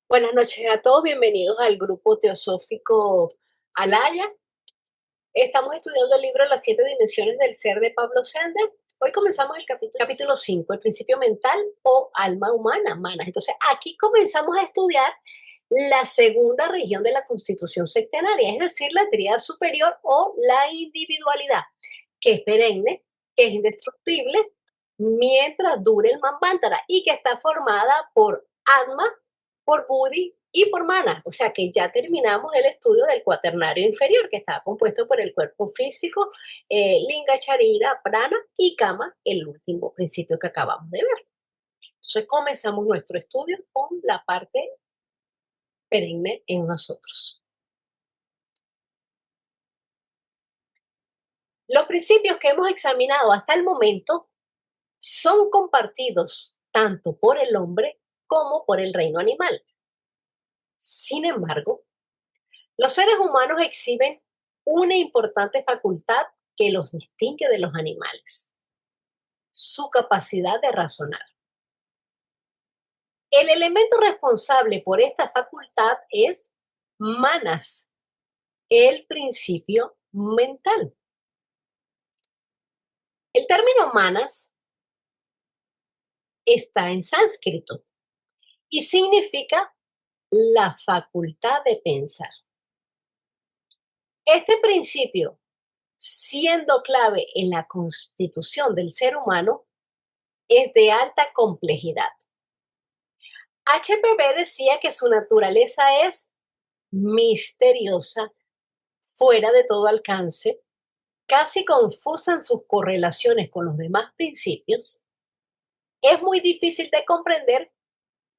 Buenas noches a todos, bienvenidos al grupo teosófico Alaya. Estamos estudiando el libro Las siete dimensiones del ser de Pablo Sender. Hoy comenzamos el capítulo 5, el principio mental o alma humana, manas. Entonces, aquí comenzamos a estudiar la segunda región de la constitución sectenaria, es decir, la tríada superior o la individualidad, que es perenne, que es indestructible, mientras dure el Manvantara y que está formada por Atma, por Buddhi y por Mana. O sea que ya terminamos el estudio del cuaternario inferior, que está compuesto por el cuerpo físico, Linga, Charira, Prana y Kama, el último principio que acabamos de ver. Entonces comenzamos nuestro estudio con la parte perenne en nosotros. Los principios que hemos examinado hasta el momento son compartidos tanto por el hombre como por el reino animal. Sin embargo, los seres humanos exhiben una importante facultad que los distingue de los animales: su capacidad de razonar. El elemento responsable por esta facultad es manas, el principio mental. El término manas está en sánscrito y significa la facultad de pensar. Este principio, siendo clave en la constitución del ser humano, es de alta complejidad. HPB decía que su naturaleza es misteriosa, fuera de todo alcance, casi confusa en sus correlaciones con los demás principios, es muy difícil de comprender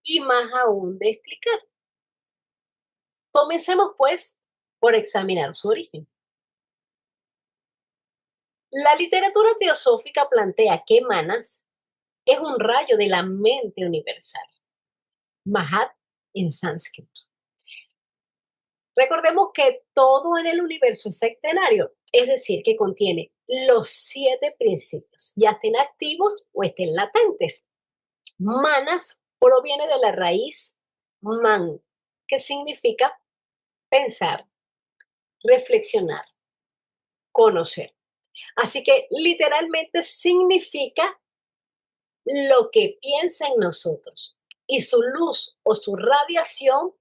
y más aún de explicar. Comencemos, pues, por examinar su origen. La literatura teosófica plantea que Manas es un rayo de la mente universal, Mahat en sánscrito. Recordemos que todo en el universo es sectenario, es decir, que contiene los 7 principios, ya estén activos o estén latentes. Manas proviene de la raíz man, que significa pensar, reflexionar, conocer. Así que literalmente significa lo que piensa en nosotros. Y su luz o su radiación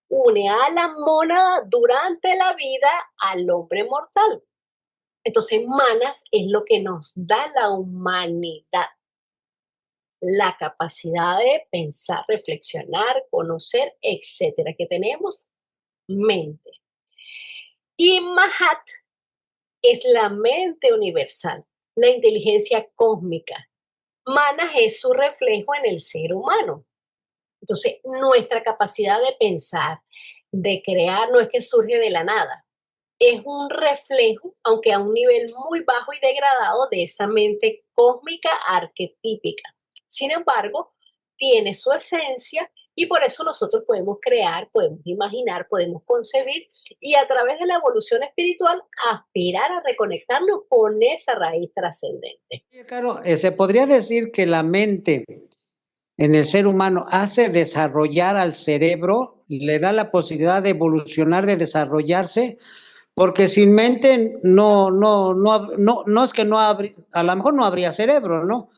une a la mónada durante la vida al hombre mortal. Entonces, manas es lo que nos da la humanidad, la capacidad de pensar, reflexionar, conocer, etcétera, que tenemos mente. Y Mahat es la mente universal, la inteligencia cósmica. Manas es su reflejo en el ser humano. Entonces, nuestra capacidad de pensar, de crear, no es que surge de la nada. Es un reflejo, aunque a un nivel muy bajo y degradado, de esa mente cósmica arquetípica. Sin embargo, tiene su esencia y por eso nosotros podemos crear, podemos imaginar, podemos concebir y a través de la evolución espiritual aspirar a reconectarnos con esa raíz trascendente. Claro, se podría decir que la mente en el ser humano hace desarrollar al cerebro, le da la posibilidad de evolucionar, de desarrollarse, porque sin mente no es que no habría, a lo mejor no habría cerebro, ¿no?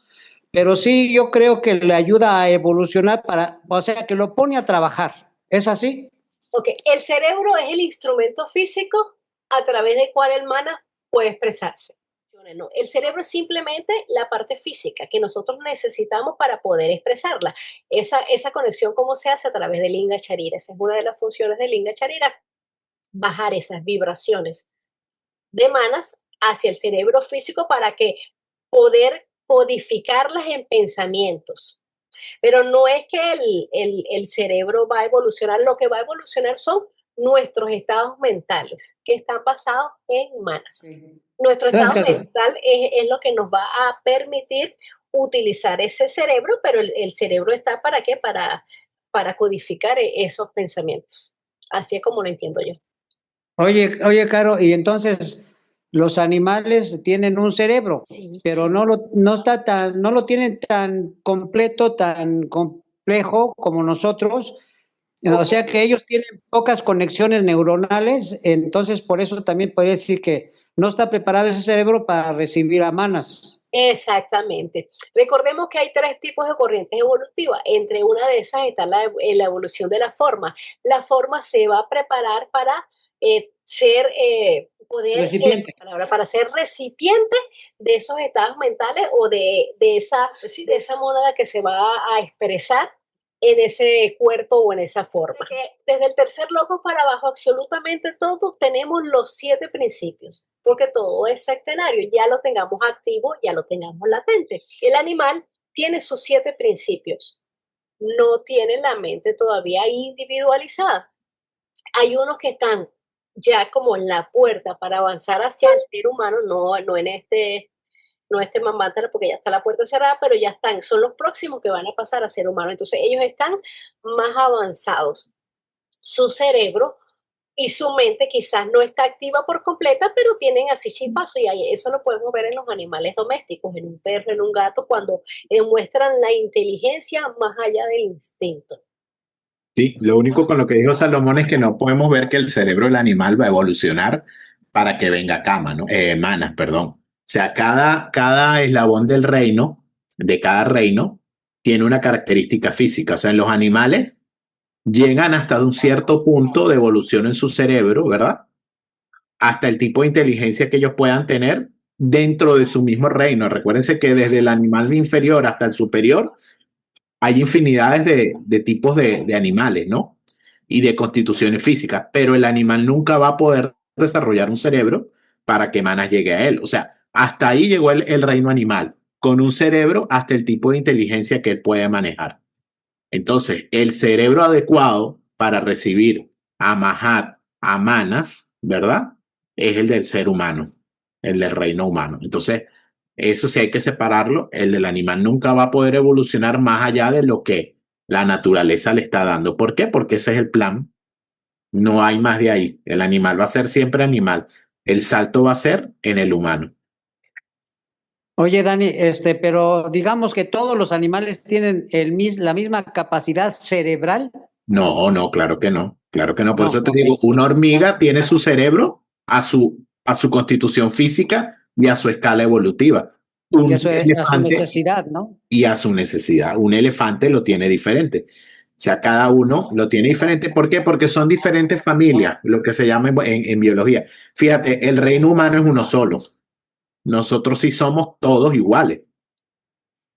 Pero sí yo creo que le ayuda a evolucionar o sea, que lo pone a trabajar. ¿Es así? Ok, el cerebro es el instrumento físico a través del cual el mana puede expresarse. No, el cerebro es simplemente la parte física que nosotros necesitamos para poder expresarla. Esa conexión, ¿cómo se hace? A través del Linga Charira. Esa es una de las funciones del Linga Charira, bajar esas vibraciones de manas hacia el cerebro físico para que poder codificarlas en pensamientos. Pero no es que el cerebro va a evolucionar, lo que va a evolucionar son nuestros estados mentales, que están basados en manas. Sí. Nuestro estado mental es lo que nos va a permitir utilizar ese cerebro, pero el cerebro está ¿para qué? Para codificar esos pensamientos. Así es como lo entiendo yo. Oye, Caro, y entonces los animales tienen un cerebro, Sí, pero sí. no lo tienen tan completo, tan complejo como nosotros, O sea que ellos tienen pocas conexiones neuronales, entonces por eso también podría decir que no está preparado ese cerebro para recibir a manas. Exactamente. Recordemos que hay tres tipos de corrientes evolutivas. Entre una de esas está la evolución de la forma. La forma se va a preparar para ser, Recipiente. para ser recipiente de esos estados mentales o sí, de esa monada que se va a expresar en ese cuerpo o en esa forma. Que desde el tercer loco para abajo, absolutamente todos tenemos los 7 principios, porque todo es septenario, ya lo tengamos activo, ya lo tengamos latente. El animal tiene sus 7 principios, no tiene la mente todavía individualizada. Hay unos que están ya como en la puerta para avanzar hacia el ser humano, no en este mamátara porque ya está la puerta cerrada, pero ya están, son los próximos que van a pasar a ser humanos. Entonces ellos están más avanzados. Su cerebro y su mente quizás no está activa por completa, pero tienen así chispazos y eso lo podemos ver en los animales domésticos, en un perro, en un gato, cuando demuestran la inteligencia más allá del instinto. Sí, lo único con lo que dijo Salomón es que no podemos ver que el cerebro del animal va a evolucionar para que venga cama, ¿no? Manas, perdón. O sea, cada eslabón del reino, de cada reino, tiene una característica física. O sea, en los animales llegan hasta un cierto punto de evolución en su cerebro, ¿verdad? Hasta el tipo de inteligencia que ellos puedan tener dentro de su mismo reino. Recuérdense que desde el animal inferior hasta el superior hay infinidades de tipos de animales, ¿no? Y de constituciones físicas, pero el animal nunca va a poder desarrollar un cerebro para que Manas llegue a él. O sea, hasta ahí llegó el reino animal, con un cerebro hasta el tipo de inteligencia que él puede manejar. Entonces, el cerebro adecuado para recibir a Mahat, a Manas, ¿verdad? Es el del ser humano, el del reino humano. Entonces, eso sí hay que separarlo. El del animal nunca va a poder evolucionar más allá de lo que la naturaleza le está dando. ¿Por qué? Porque ese es el plan. No hay más de ahí. El animal va a ser siempre animal. El salto va a ser en el humano. Oye, Dani, pero digamos que todos los animales tienen la misma capacidad cerebral. No, no, claro que no. Claro que no. Por No, eso te ok. digo, una hormiga tiene su cerebro a su constitución física y a su escala evolutiva. Y Un eso es a su elefante necesidad, ¿no? y a su necesidad. Un elefante lo tiene diferente. O sea, cada uno lo tiene diferente. ¿Por qué? Porque son diferentes familias, lo que se llama en biología. Fíjate, el reino humano es uno solo. Nosotros sí somos todos iguales.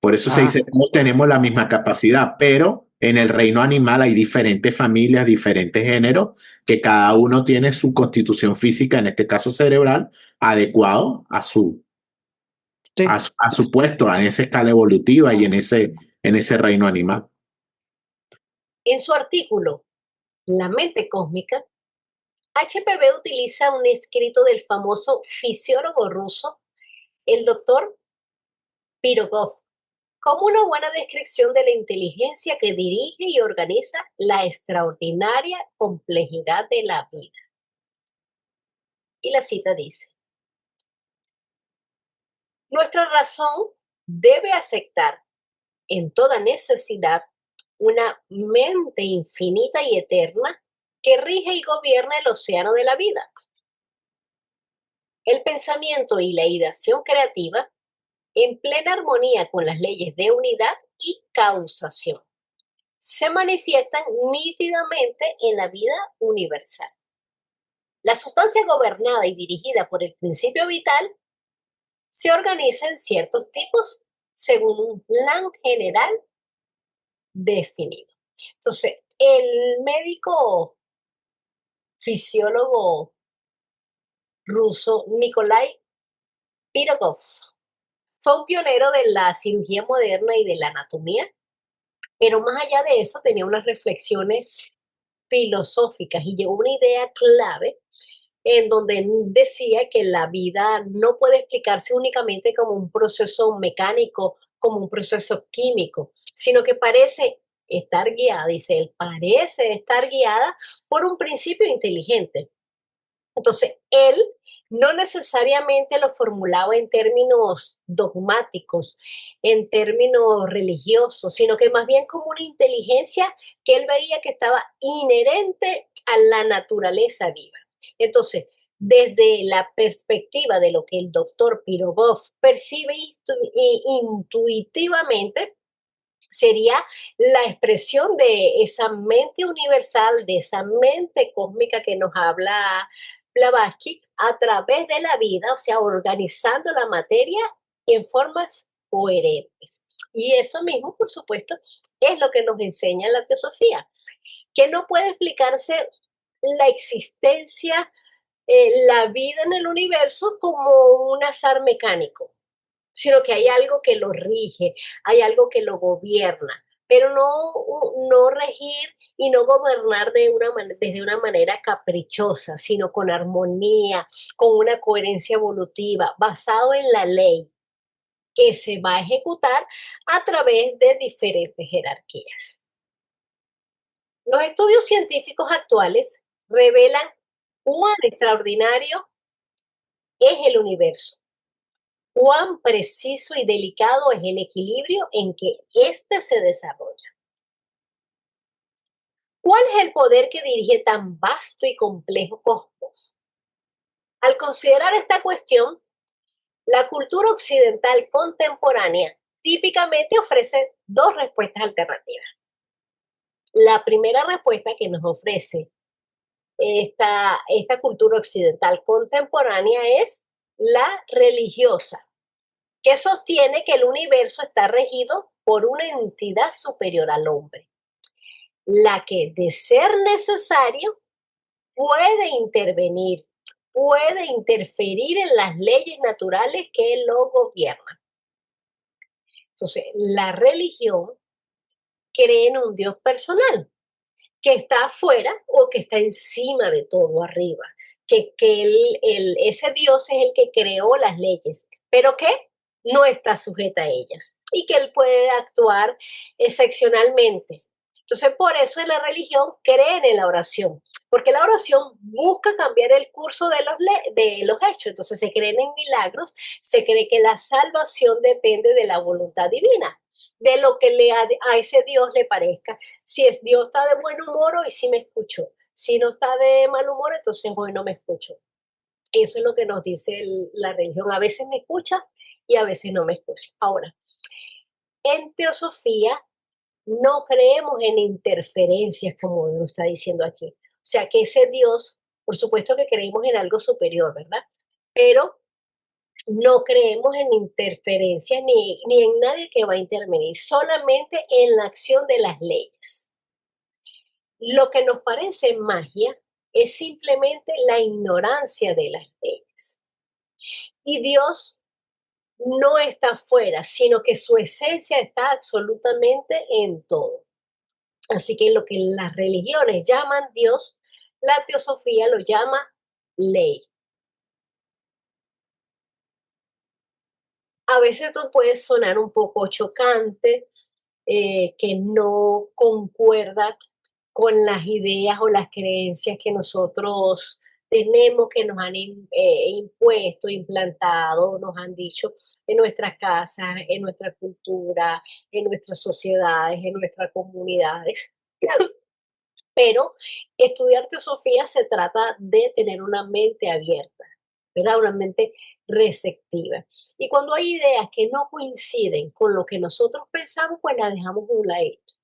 Por eso se Ah, dice, todos tenemos la misma capacidad, pero en el reino animal hay diferentes familias, diferentes géneros, que cada uno tiene su constitución física, en este caso cerebral, adecuado sí. a su puesto, en esa escala evolutiva y en ese reino animal. En su artículo, La mente cósmica, HPV utiliza un escrito del famoso fisiólogo ruso, el doctor Pirogov, como una buena descripción de la inteligencia que dirige y organiza la extraordinaria complejidad de la vida. Y la cita dice, nuestra razón debe aceptar en toda necesidad una mente infinita y eterna que rige y gobierna el océano de la vida. El pensamiento y la ideación creativa en plena armonía con las leyes de unidad y causación se manifiestan nítidamente en la vida universal. La sustancia gobernada y dirigida por el principio vital se organiza en ciertos tipos según un plan general definido. Entonces, el médico fisiólogo ruso Nikolai Pirogov fue un pionero de la cirugía moderna y de la anatomía, pero más allá de eso tenía unas reflexiones filosóficas y llevó una idea clave en donde decía que la vida no puede explicarse únicamente como un proceso mecánico, como un proceso químico, sino que parece estar guiada, dice él, parece estar guiada por un principio inteligente. Entonces, él No necesariamente lo formulaba en términos dogmáticos, en términos religiosos, sino que más bien como una inteligencia que él veía que estaba inherente a la naturaleza viva. Entonces, desde la perspectiva de lo que el doctor Pirogov percibe intuitivamente, sería la expresión de esa mente universal, de esa mente cósmica que nos habla Blavatsky a través de la vida, o sea, organizando la materia en formas coherentes. Y eso mismo, por supuesto, es lo que nos enseña la teosofía, que no puede explicarse la existencia, la vida en el universo como un azar mecánico, sino que hay algo que lo rige, hay algo que lo gobierna, pero no regir y no gobernar desde una manera caprichosa, sino con armonía, con una coherencia evolutiva, basado en la ley que se va a ejecutar a través de diferentes jerarquías. Los estudios científicos actuales revelan cuán extraordinario es el universo, cuán preciso y delicado es el equilibrio en que éste se desarrolla. ¿Cuál es el poder que dirige tan vasto y complejo cosmos? Al considerar esta cuestión, la cultura occidental contemporánea típicamente ofrece dos respuestas alternativas. La primera respuesta que nos ofrece esta cultura occidental contemporánea es la religiosa, que sostiene que el universo está regido por una entidad superior al hombre, la que, de ser necesario, puede intervenir, puede interferir en las leyes naturales que lo gobiernan. Entonces, la religión cree en un Dios personal, que está afuera o que está encima de todo arriba, que ese Dios es el que creó las leyes, pero que no está sujeta a ellas y que él puede actuar excepcionalmente. Entonces, por eso en la religión creen en la oración, porque la oración busca cambiar el curso de los hechos. Entonces, se creen en milagros, se cree que la salvación depende de la voluntad divina, de lo que a ese Dios le parezca. Si es Dios está de buen humor, hoy sí me escucho. Si no está de mal humor, entonces hoy no me escucho. Eso es lo que nos dice la religión. A veces me escucha y a veces no me escucha. Ahora, en teosofía no creemos en interferencias, como lo está diciendo aquí. O sea, que ese Dios, por supuesto que creemos en algo superior, ¿verdad? Pero no creemos en interferencias ni en nadie que va a intervenir, solamente en la acción de las leyes. Lo que nos parece magia es simplemente la ignorancia de las leyes. Y Dios no está afuera, sino que su esencia está absolutamente en todo. Así que lo que las religiones llaman Dios, la teosofía lo llama ley. A veces esto puede sonar un poco chocante, que no concuerda con las ideas o las creencias que nosotros tenemos, que nos han impuesto, implantado, nos han dicho en nuestras casas, en nuestra cultura, en nuestras sociedades, en nuestras comunidades. Pero estudiar teosofía se trata de tener una mente abierta, ¿verdad? Una mente receptiva. Y cuando hay ideas que no coinciden con lo que nosotros pensamos, pues las dejamos a un ladito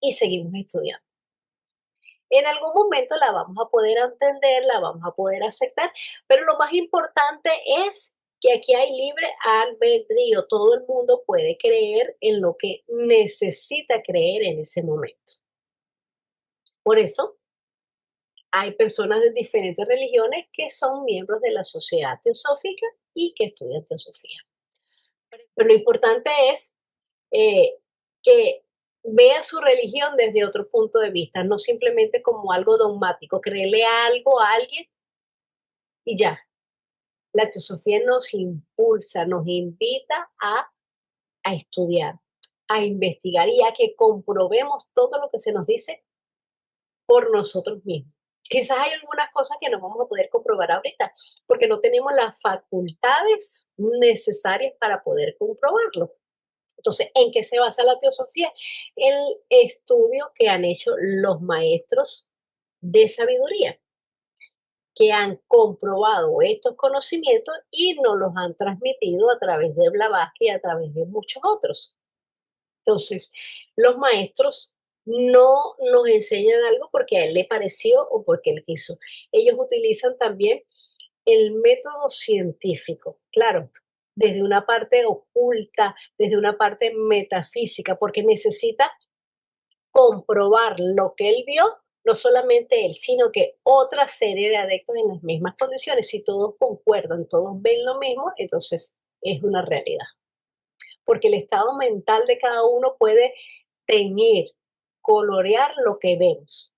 y seguimos estudiando. En algún momento la vamos a poder entender, la vamos a poder aceptar, pero lo más importante es que aquí hay libre albedrío. Todo el mundo puede creer en lo que necesita creer en ese momento. Por eso hay personas de diferentes religiones que son miembros de la sociedad teosófica y que estudian teosofía. Pero lo importante es que vea su religión desde otro punto de vista, no simplemente como algo dogmático, creerle algo a alguien y ya. La teosofía nos impulsa, nos invita a estudiar, a investigar y a que comprobemos todo lo que se nos dice por nosotros mismos. Quizás hay algunas cosas que no vamos a poder comprobar ahorita, porque no tenemos las facultades necesarias para poder comprobarlo. Entonces, ¿en qué se basa la teosofía? El estudio que han hecho los maestros de sabiduría, que han comprobado estos conocimientos y nos los han transmitido a través de Blavatsky y a través de muchos otros. Entonces, los maestros no nos enseñan algo porque a él le pareció o porque él quiso. Ellos utilizan también el método científico, claro, desde una parte oculta, desde una parte metafísica, porque necesita comprobar lo que él vio, no solamente él, sino que otra serie de adeptos en las mismas condiciones. Si todos concuerdan, todos ven lo mismo, entonces es una realidad. Porque el estado mental de cada uno puede teñir, colorear lo que vemos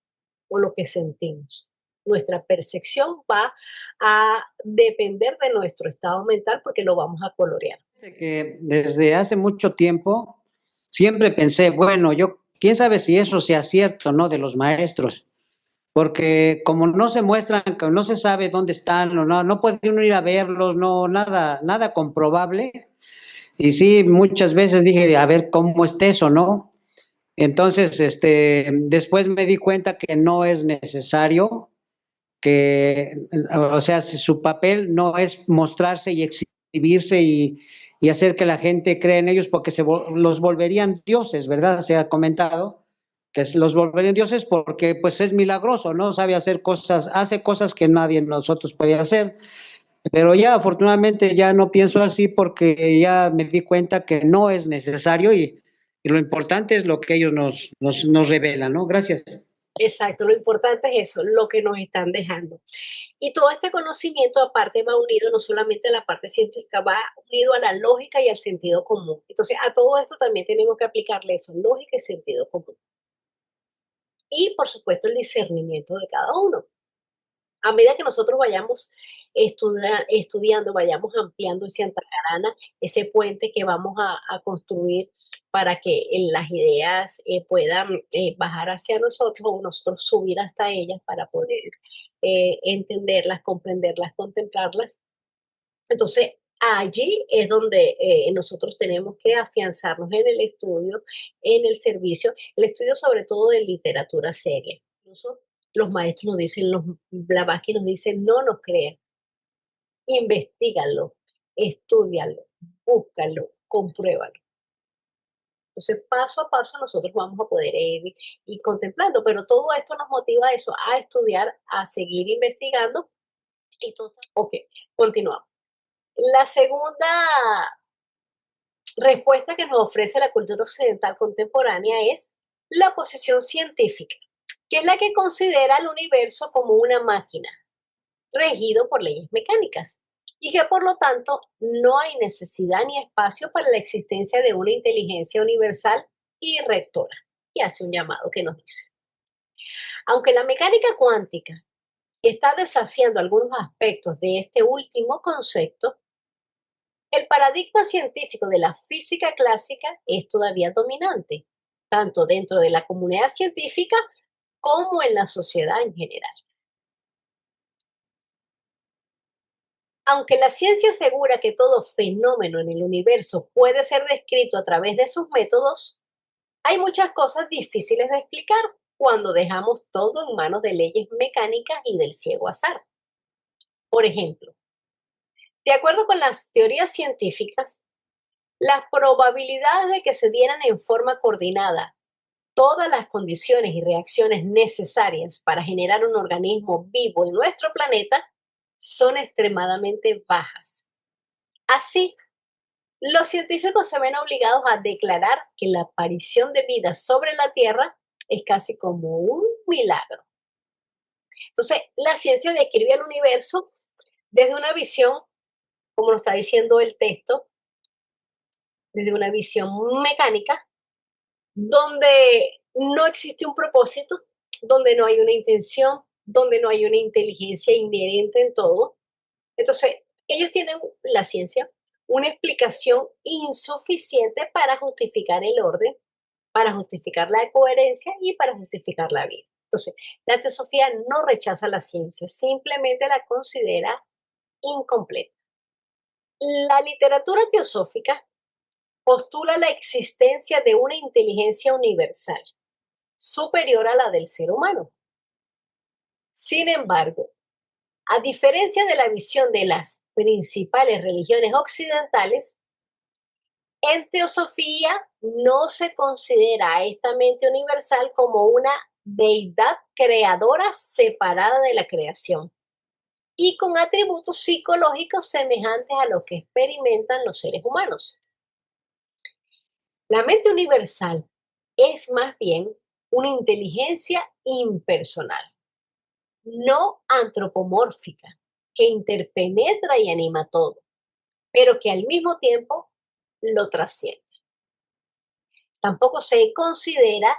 o lo que sentimos. Nuestra percepción va a depender de nuestro estado mental porque lo vamos a colorear. Que desde hace mucho tiempo siempre pensé, bueno, yo, quién sabe si eso sea cierto, ¿no? De los maestros, porque como no se muestran, no se sabe dónde están, no puede uno ir a verlos, no, nada comprobable. Y sí, muchas veces dije, a ver cómo es eso, ¿no? Entonces, después me di cuenta que no es necesario, que, o sea, si su papel no es mostrarse y exhibirse y hacer que la gente crea en ellos porque los volverían dioses, ¿verdad? Se ha comentado que los volverían dioses porque pues es milagroso, ¿no? Sabe hacer cosas, hace cosas que nadie de nosotros puede hacer. Pero ya afortunadamente ya no pienso así porque ya me di cuenta que no es necesario y lo importante es lo que ellos nos revelan, ¿no? Gracias. Exacto, lo importante es eso, lo que nos están dejando. Y todo este conocimiento aparte va unido no solamente a la parte científica, va unido a la lógica y al sentido común. Entonces, a todo esto también tenemos que aplicarle eso, lógica y sentido común. Y, por supuesto, el discernimiento de cada uno. A medida que nosotros vayamos estudiando, vayamos ampliando ese Antacarana, ese puente que vamos a construir para que las ideas puedan bajar hacia nosotros o nosotros subir hasta ellas para poder entenderlas, comprenderlas, contemplarlas. Entonces, allí es donde nosotros tenemos que afianzarnos en el estudio, en el servicio, el estudio sobre todo de literatura seria. Incluso los maestros nos dicen, los Blavatsky nos dicen, no nos crean, investigalo, estudialo, búscalo, compruébalo. Entonces, paso a paso nosotros vamos a poder ir contemplando, pero todo esto nos motiva a eso, a estudiar, a seguir investigando y todo. Ok, continuamos. La segunda respuesta que nos ofrece la cultura occidental contemporánea es la posición científica, que es la que considera al universo como una máquina, regido por leyes mecánicas, y que por lo tanto no hay necesidad ni espacio para la existencia de una inteligencia universal y rectora. Y hace un llamado que nos dice, aunque la mecánica cuántica está desafiando algunos aspectos de este último concepto, el paradigma científico de la física clásica es todavía dominante, tanto dentro de la comunidad científica como en la sociedad en general. Aunque la ciencia asegura que todo fenómeno en el universo puede ser descrito a través de sus métodos, hay muchas cosas difíciles de explicar cuando dejamos todo en manos de leyes mecánicas y del ciego azar. Por ejemplo, de acuerdo con las teorías científicas, las probabilidades de que se dieran en forma coordinada todas las condiciones y reacciones necesarias para generar un organismo vivo en nuestro planeta son extremadamente bajas. Así, los científicos se ven obligados a declarar que la aparición de vida sobre la Tierra es casi como un milagro. Entonces, la ciencia describe el universo desde una visión, como lo está diciendo el texto, desde una visión mecánica, donde no existe un propósito, donde no hay una intención, donde no hay una inteligencia inherente en todo. Entonces, ellos tienen, la ciencia, una explicación insuficiente para justificar el orden, para justificar la coherencia y para justificar la vida. Entonces, la teosofía no rechaza la ciencia, simplemente la considera incompleta. La literatura teosófica postula la existencia de una inteligencia universal, superior a la del ser humano. Sin embargo, a diferencia de la visión de las principales religiones occidentales, en teosofía no se considera a esta mente universal como una deidad creadora separada de la creación y con atributos psicológicos semejantes a los que experimentan los seres humanos. La mente universal es más bien una inteligencia impersonal, no antropomórfica, que interpenetra y anima todo, pero que al mismo tiempo lo trasciende. Tampoco se considera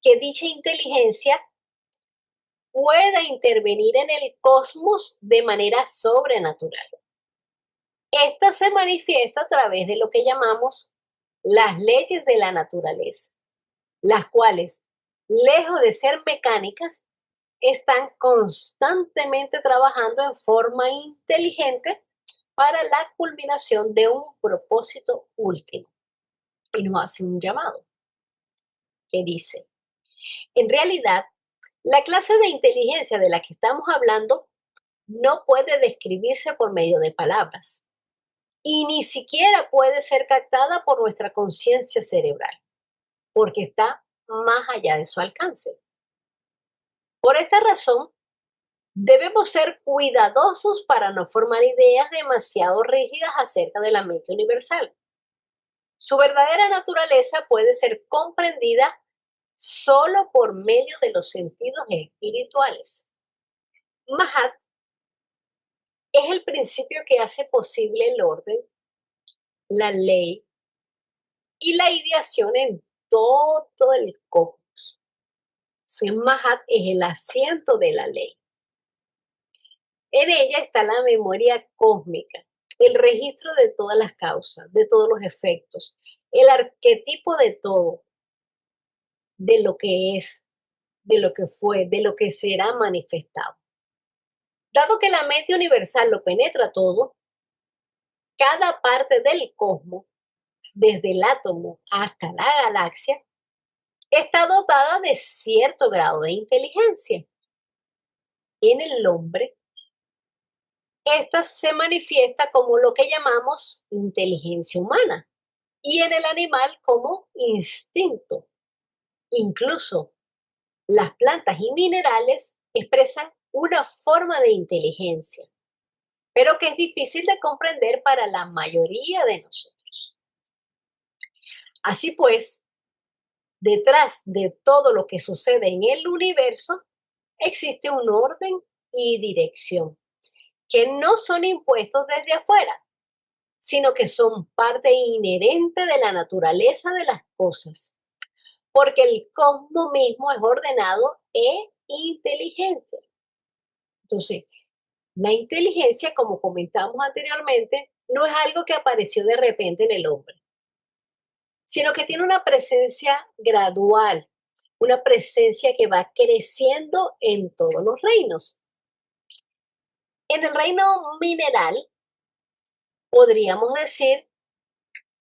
que dicha inteligencia pueda intervenir en el cosmos de manera sobrenatural. Esta se manifiesta a través de lo que llamamos las leyes de la naturaleza, las cuales, lejos de ser mecánicas, están constantemente trabajando en forma inteligente para la culminación de un propósito último. Y nos hace un llamado que dice, en realidad, la clase de inteligencia de la que estamos hablando no puede describirse por medio de palabras y ni siquiera puede ser captada por nuestra conciencia cerebral, porque está más allá de su alcance. Por esta razón, debemos ser cuidadosos para no formar ideas demasiado rígidas acerca de la mente universal. Su verdadera naturaleza puede ser comprendida solo por medio de los sentidos espirituales. Mahat es el principio que hace posible el orden, la ley y la ideación en todo el cosmos. Mahat es el asiento de la ley. En ella está la memoria cósmica, el registro de todas las causas, de todos los efectos, el arquetipo de todo, de lo que es, de lo que fue, de lo que será manifestado. Dado que la mente universal lo penetra todo, cada parte del cosmos, desde el átomo hasta la galaxia, está dotada de cierto grado de inteligencia. En el hombre, esta se manifiesta como lo que llamamos inteligencia humana y en el animal como instinto. Incluso las plantas y minerales expresan una forma de inteligencia, pero que es difícil de comprender para la mayoría de nosotros. Así pues, detrás de todo lo que sucede en el universo, existe un orden y dirección que no son impuestos desde afuera, sino que son parte inherente de la naturaleza de las cosas, porque el cosmos mismo es ordenado e inteligente. Entonces, la inteligencia, como comentamos anteriormente, no es algo que apareció de repente en el hombre, sino que tiene una presencia gradual, una presencia que va creciendo en todos los reinos. En el reino mineral, podríamos decir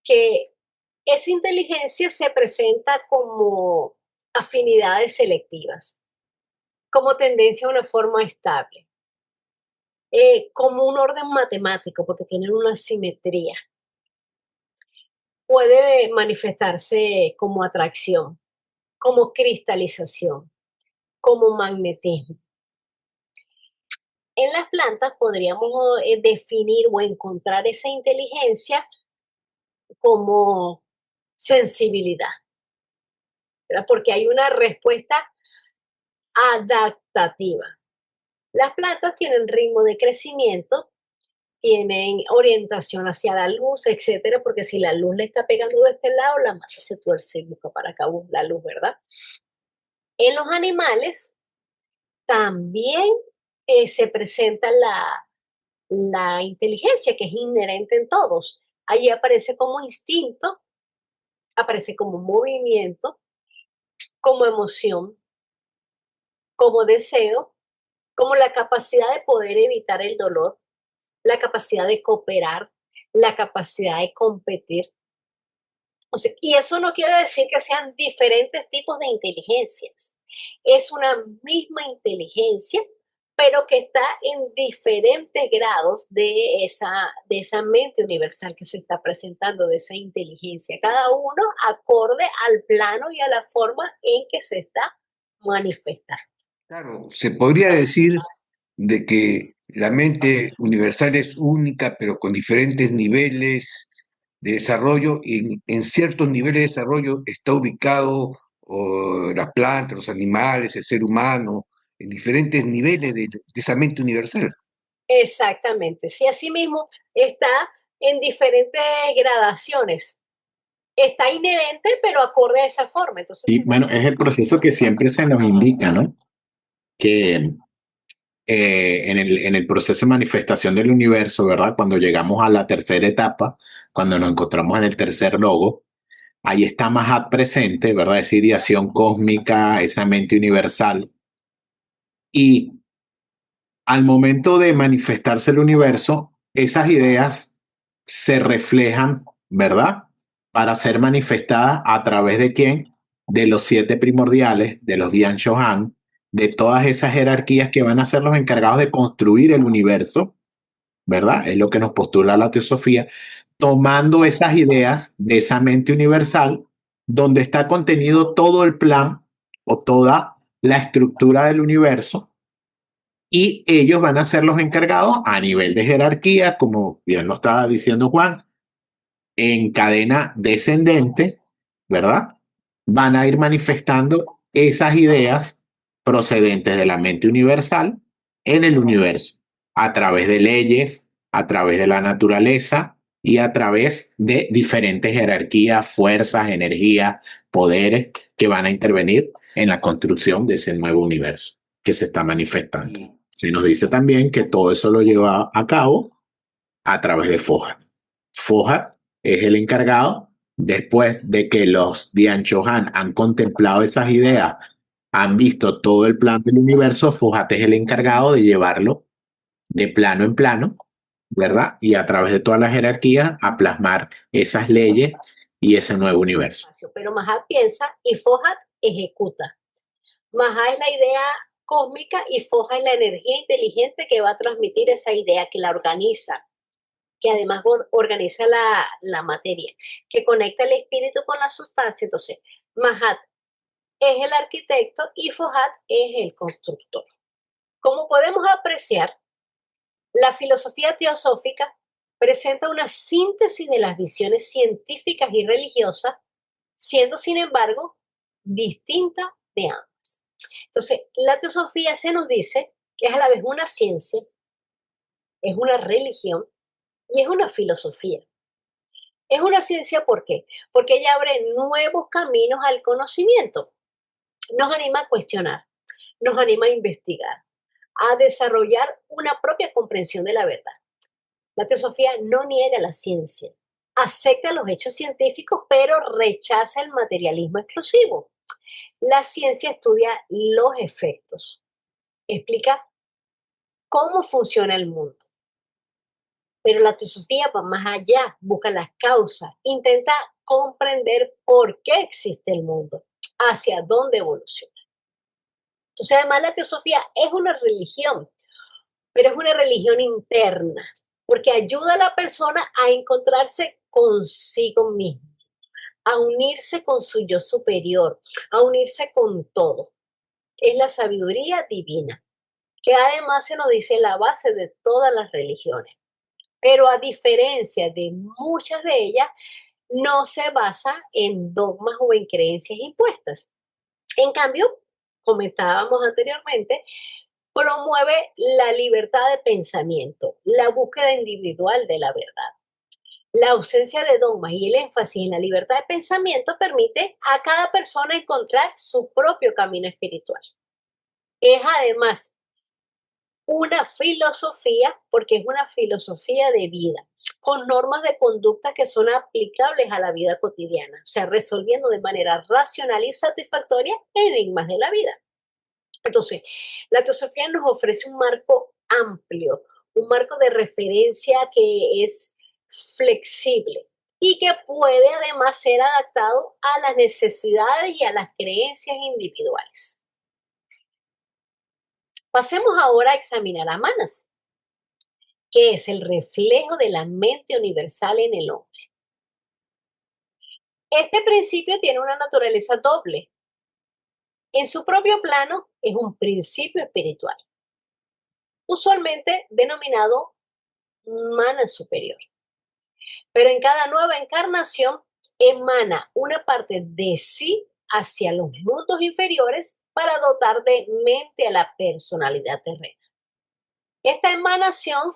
que esa inteligencia se presenta como afinidades selectivas, como tendencia a una forma estable, como un orden matemático, porque tienen una simetría. Puede manifestarse como atracción, como cristalización, como magnetismo. En las plantas podríamos definir o encontrar esa inteligencia como sensibilidad, ¿verdad? Porque hay una respuesta adaptativa. Las plantas tienen ritmo de crecimiento, tienen orientación hacia la luz, etcétera, porque si la luz le está pegando de este lado, la masa se tuerce y busca para acá la luz, ¿verdad? En los animales también se presenta la inteligencia que es inherente en todos. Allí aparece como instinto, aparece como movimiento, como emoción, como deseo, como la capacidad de poder evitar el dolor, la capacidad de cooperar, la capacidad de competir. O sea, y eso no quiere decir que sean diferentes tipos de inteligencias. Es una misma inteligencia, pero que está en diferentes grados de esa mente universal que se está presentando, de esa inteligencia. Cada uno acorde al plano y a la forma en que se está manifestando. Claro, se podría decir de que la mente universal es única, pero con diferentes niveles de desarrollo, y en ciertos niveles de desarrollo está ubicado las plantas, los animales, el ser humano, en diferentes niveles de esa mente universal. Exactamente. Sí, así mismo está en diferentes gradaciones. Está inherente, pero acorde a esa forma. Entonces, Y bueno, es el proceso que siempre se nos indica, ¿no? Que en el proceso de manifestación del universo, ¿verdad? Cuando llegamos a la tercera etapa, cuando nos encontramos en el tercer logo, ahí está Mahat presente, ¿verdad? Esa ideación cósmica, esa mente universal. Y al momento de manifestarse el universo, esas ideas se reflejan, ¿verdad? Para ser manifestadas a través de quién? De los siete primordiales, de los Dian Shohan, de todas esas jerarquías que van a ser los encargados de construir el universo, ¿verdad? Es lo que nos postula la teosofía, tomando esas ideas de esa mente universal, donde está contenido todo el plan o toda la estructura del universo, y ellos van a ser los encargados a nivel de jerarquía, como bien lo estaba diciendo Juan, en cadena descendente, ¿verdad? Van a ir manifestando esas ideas procedentes de la mente universal en el universo, a través de leyes, a través de la naturaleza y a través de diferentes jerarquías, fuerzas, energías, poderes que van a intervenir en la construcción de ese nuevo universo que se está manifestando. Se nos dice también que todo eso lo lleva a cabo a través de Fohat. Fohat es el encargado, después de que los Dian Chohan han contemplado esas ideas, han visto todo el plan del universo, Fohat es el encargado de llevarlo de plano en plano, ¿verdad? Y a través de todas las jerarquías a plasmar esas leyes y ese nuevo universo. pero Mahat piensa y Fohat ejecuta. Mahat es la idea cósmica y Fohat es la energía inteligente que va a transmitir esa idea, que la organiza, que además organiza la materia, que conecta el espíritu con la sustancia. Entonces, Mahat es el arquitecto y Fohat es el constructor. Como podemos apreciar, la filosofía teosófica presenta una síntesis de las visiones científicas y religiosas, siendo, sin embargo, distinta de ambas. Entonces, la teosofía se nos dice que es a la vez una ciencia, es una religión y es una filosofía. Es una ciencia, ¿por qué? Porque ella abre nuevos caminos al conocimiento. Nos anima a cuestionar, nos anima a investigar, a desarrollar una propia comprensión de la verdad. La teosofía no niega la ciencia, acepta los hechos científicos, pero rechaza el materialismo exclusivo. La ciencia estudia los efectos, explica cómo funciona el mundo. Pero la teosofía va más allá, busca las causas, intenta comprender por qué existe el mundo, hacia dónde evoluciona. Entonces, además, la teosofía es una religión, pero es una religión interna, porque ayuda a la persona a encontrarse consigo mismo, a unirse con su yo superior, a unirse con todo. Es la sabiduría divina, que además se nos dice la base de todas las religiones. Pero a diferencia de muchas de ellas, no se basa en dogmas o en creencias impuestas. En cambio, comentábamos anteriormente, promueve la libertad de pensamiento, la búsqueda individual de la verdad. La ausencia de dogmas y el énfasis en la libertad de pensamiento permite a cada persona encontrar su propio camino espiritual. Es además una filosofía, porque es una filosofía de vida, con normas de conducta que son aplicables a la vida cotidiana, o sea, resolviendo de manera racional y satisfactoria enigmas de la vida. Entonces, la teosofía nos ofrece un marco amplio, un marco de referencia que es flexible y que puede además ser adaptado a las necesidades y a las creencias individuales. Pasemos ahora a examinar a Manas, que es el reflejo de la mente universal en el hombre. Este principio tiene una naturaleza doble. En su propio plano es un principio espiritual, usualmente denominado mana superior. Pero en cada nueva encarnación emana una parte de sí hacia los mundos inferiores para dotar de mente a la personalidad terrena. Esta emanación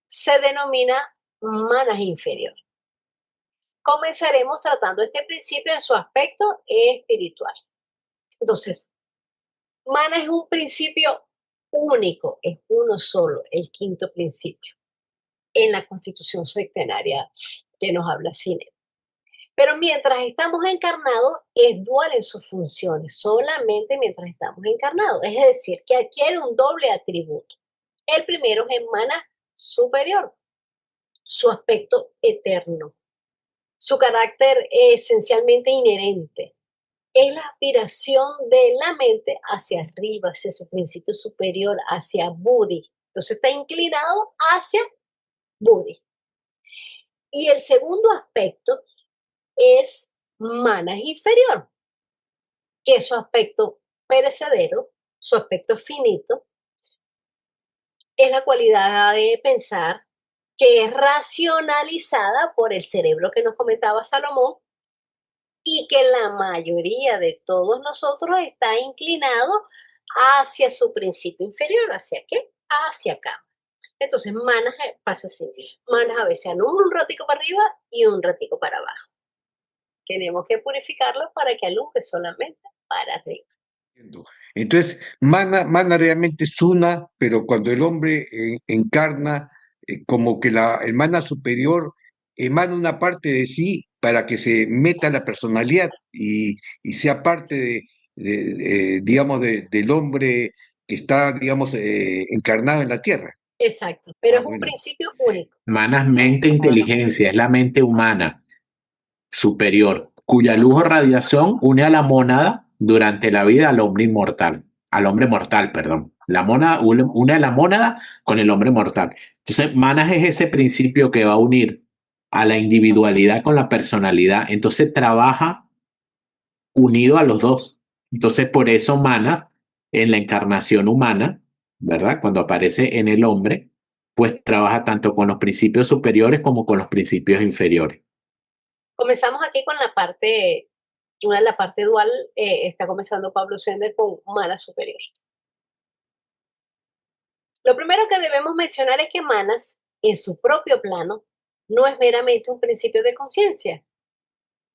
se denomina manas inferior. Comenzaremos tratando este principio en su aspecto espiritual. Entonces, mana es un principio único, es uno solo, el quinto principio, en la constitución sectenaria que nos habla Cine. Pero mientras estamos encarnados, es dual en sus funciones, solamente mientras estamos encarnados. Es decir, que adquiere un doble atributo. El primero es en mana superior, su aspecto eterno, su carácter esencialmente inherente. Es la aspiración de la mente hacia arriba, hacia su principio superior, hacia Buddhi. Entonces está inclinado hacia Buddhi. Y el segundo aspecto es manas inferior, que es su aspecto perecedero, su aspecto finito, es la cualidad de pensar que es racionalizada por el cerebro que nos comentaba Salomón y que la mayoría de todos nosotros está inclinado hacia su principio inferior. ¿Hacia qué? Hacia acá. Entonces, manas pasa así. Manas a veces alumbra un ratico para arriba y un ratico para abajo. Tenemos que purificarlo para que alumbre solamente para arriba. Entonces, mana realmente es una, pero cuando el hombre encarna, como que el mana superior emana una parte de sí para que se meta la personalidad y sea parte digamos, del hombre que está, digamos, encarnado en la tierra. Exacto, pero es un Bueno. principio único. Manas, mente, inteligencia, es la mente humana superior, cuya luz o radiación une a la mónada durante la vida al hombre mortal, perdón. La mónada une a la mónada con el hombre mortal. Entonces, manas es ese principio que va a unir a la individualidad con la personalidad. Entonces, trabaja unido a los dos. Entonces, por eso manas en la encarnación humana, ¿verdad? Cuando aparece en el hombre, pues trabaja tanto con los principios superiores como con los principios inferiores. Comenzamos aquí con la parte dual, está comenzando Pablo Sender con Manas superior. Lo primero que debemos mencionar es que Manas, en su propio plano, no es meramente un principio de conciencia,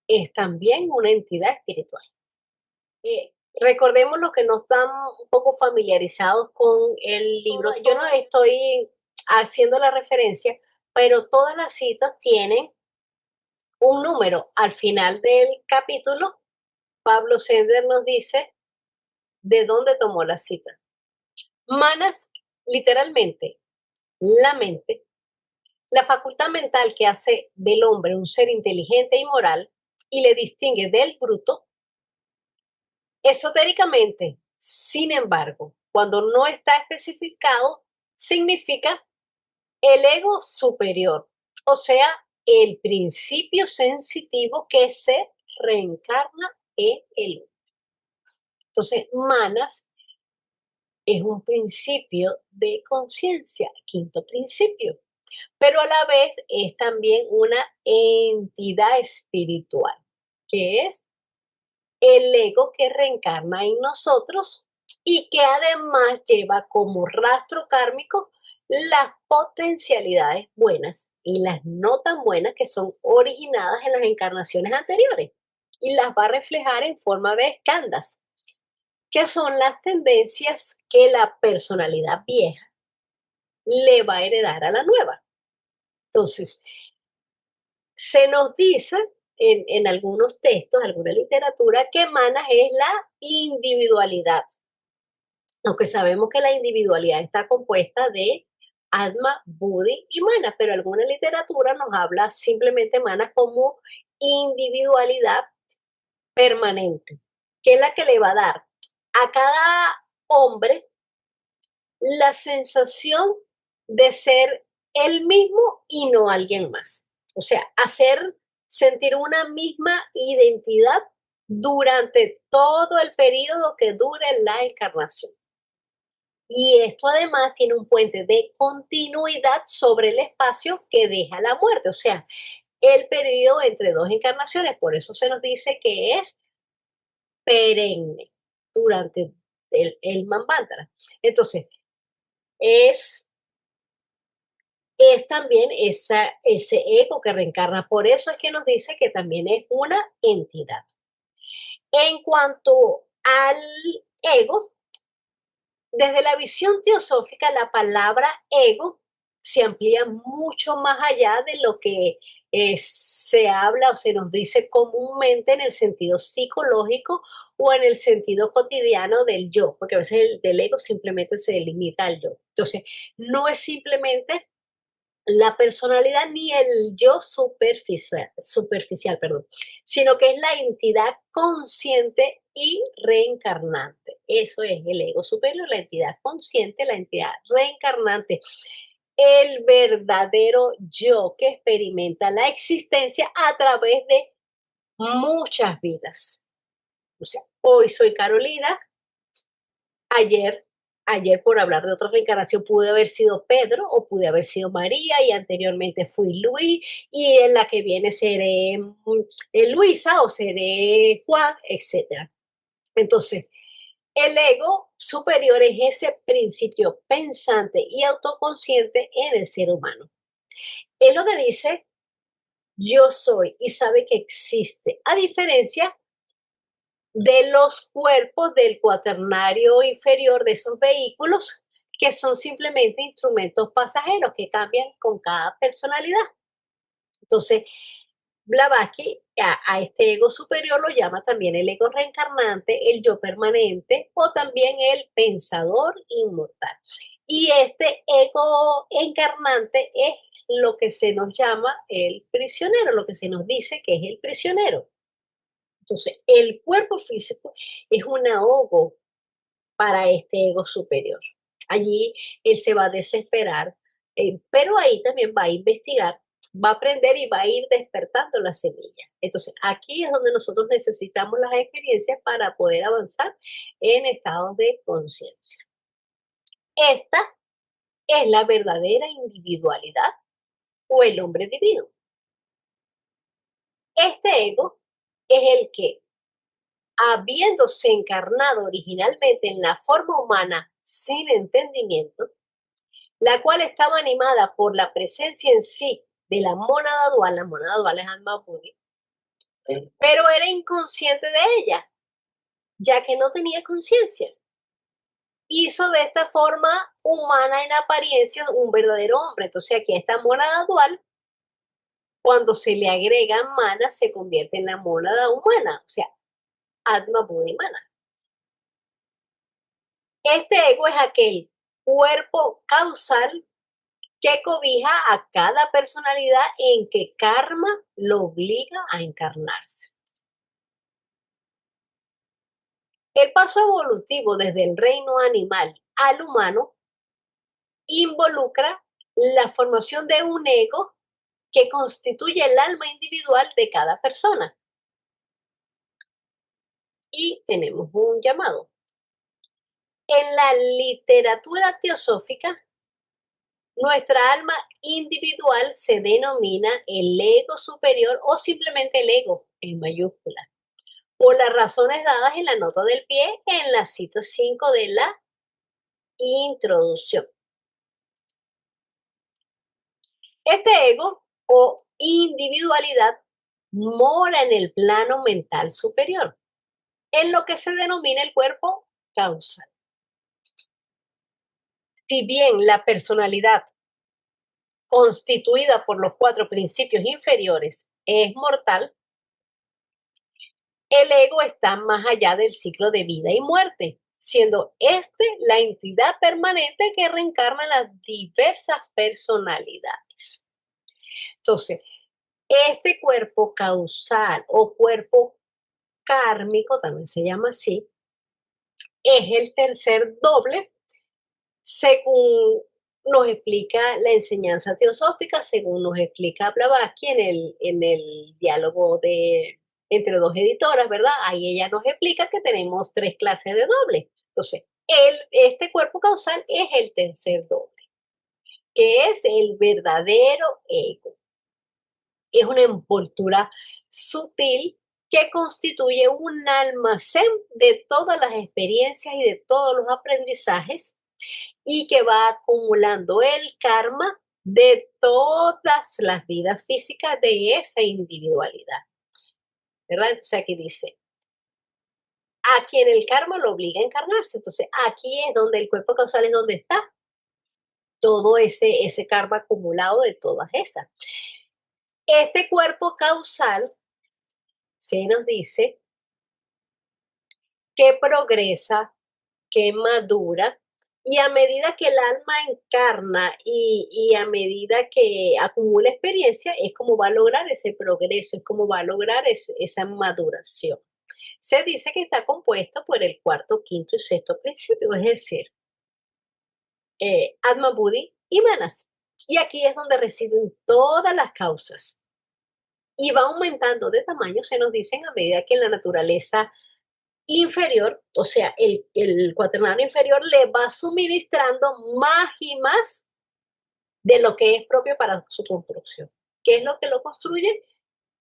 es también una entidad espiritual. Recordemos los que no están un poco familiarizados con el libro. Yo no estoy haciendo la referencia, pero todas las citas tienen un número. Al final del capítulo, Pablo Sender nos dice de dónde tomó la cita. Manas, literalmente, la mente, la facultad mental que hace del hombre un ser inteligente y moral y le distingue del bruto. Esotéricamente, sin embargo, cuando no está especificado, significa el ego superior, o sea, el principio sensitivo que se reencarna en el hombre. Entonces, manas es un principio de conciencia, quinto principio, pero a la vez es también una entidad espiritual, que es el ego que reencarna en nosotros y que además lleva como rastro kármico las potencialidades buenas y las no tan buenas que son originadas en las encarnaciones anteriores y las va a reflejar en forma de skandhas, que son las tendencias que la personalidad vieja le va a heredar a la nueva. Entonces, se nos dice en algunos textos, alguna literatura, que manas es la individualidad. aunque sabemos que la individualidad está compuesta de Atma, Buddhi y Mana, pero alguna literatura nos habla simplemente Mana como individualidad permanente, que es la que le va a dar a cada hombre la sensación de ser él mismo y no alguien más. O sea, hacer sentir una misma identidad durante todo el periodo que dure la encarnación. Y esto además tiene un puente de continuidad sobre el espacio que deja la muerte, o sea, el periodo entre dos encarnaciones. Por eso se nos dice que es perenne durante el Manvantara. Entonces, es también ese ego que reencarna. Por eso es que nos dice que también es una entidad. En cuanto al ego, desde la visión teosófica, la palabra ego se amplía mucho más allá de lo que se habla o se nos dice comúnmente en el sentido psicológico o en el sentido cotidiano del yo, porque a veces el del ego simplemente se limita al yo. Entonces, no es simplemente la personalidad ni el yo superficial, perdón, sino que es la entidad consciente y reencarnante. Eso es el ego superior, la entidad consciente, la entidad reencarnante, el verdadero yo que experimenta la existencia a través de muchas vidas. O sea, hoy soy Carolina, ayer por hablar de otra reencarnación, pude haber sido Pedro o pude haber sido María y anteriormente fui Luis y en la que viene seré Luisa o seré Juan, etc. Entonces, el ego superior es ese principio pensante y autoconsciente en el ser humano. Es lo que dice yo soy y sabe que existe, a diferencia de los cuerpos del cuaternario inferior de esos vehículos que son simplemente instrumentos pasajeros que cambian con cada personalidad. Entonces, Blavatsky a este ego superior lo llama también el ego reencarnante, el yo permanente o también el pensador inmortal. Y este ego encarnante es lo que se nos llama el prisionero, lo que se nos dice que es el prisionero. Entonces, el cuerpo físico es un ahogo para este ego superior. Allí él se va a desesperar, pero ahí también va a investigar, va a aprender y va a ir despertando la semilla. Entonces, aquí es donde nosotros necesitamos las experiencias para poder avanzar en estados de conciencia. Esta es la verdadera individualidad o el hombre divino. Este ego es el que, habiéndose encarnado originalmente en la forma humana sin entendimiento, la cual estaba animada por la presencia en sí de la mónada dual es Atma Buddhi, pero era inconsciente de ella, ya que no tenía conciencia. Hizo de esta forma humana en apariencia un verdadero hombre. Entonces aquí esta mónada dual, cuando se le agregan manas, se convierte en la mónada humana, o sea, Atma Buddhi Mana. Este ego es aquel cuerpo causal que cobija a cada personalidad en que karma lo obliga a encarnarse. El paso evolutivo desde el reino animal al humano involucra la formación de un ego que constituye el alma individual de cada persona. Y tenemos un llamado. En la literatura teosófica, nuestra alma individual se denomina el ego superior o simplemente el ego en mayúscula, por las razones dadas en la nota del pie en la cita 5 de la introducción. Este ego o individualidad mora en el plano mental superior, en lo que se denomina el cuerpo causal. Si bien la personalidad constituida por los 4 principios inferiores es mortal, el ego está más allá del ciclo de vida y muerte, siendo este la entidad permanente que reencarna las diversas personalidades. Entonces, este cuerpo causal o cuerpo kármico, también se llama así, es el tercer doble, según nos explica la enseñanza teosófica, según nos explica Blavatsky en el diálogo entre dos editoras, ¿verdad? Ahí ella nos explica que tenemos 3 clases de doble. Entonces, este cuerpo causal es el tercer doble, que es el verdadero ego. Es una envoltura sutil que constituye un almacén de todas las experiencias y de todos los aprendizajes y que va acumulando el karma de todas las vidas físicas de esa individualidad. ¿Verdad? Entonces aquí dice, a quien el karma lo obliga a encarnarse. Entonces aquí es donde el cuerpo causal es donde está todo ese karma acumulado de todas esas. Este cuerpo causal se nos dice que progresa, que madura, y a medida que el alma encarna y a medida que acumula experiencia, es como va a lograr ese progreso, es como va a lograr esa maduración. Se dice que está compuesto por el cuarto, quinto y sexto principio, es decir, Atma, Buddhi y Manas. Y aquí es donde residen todas las causas. Y va aumentando de tamaño, se nos dicen, a medida que la naturaleza inferior, o sea, el cuaternario inferior le va suministrando más y más de lo que es propio para su construcción. ¿Qué es lo que lo construye?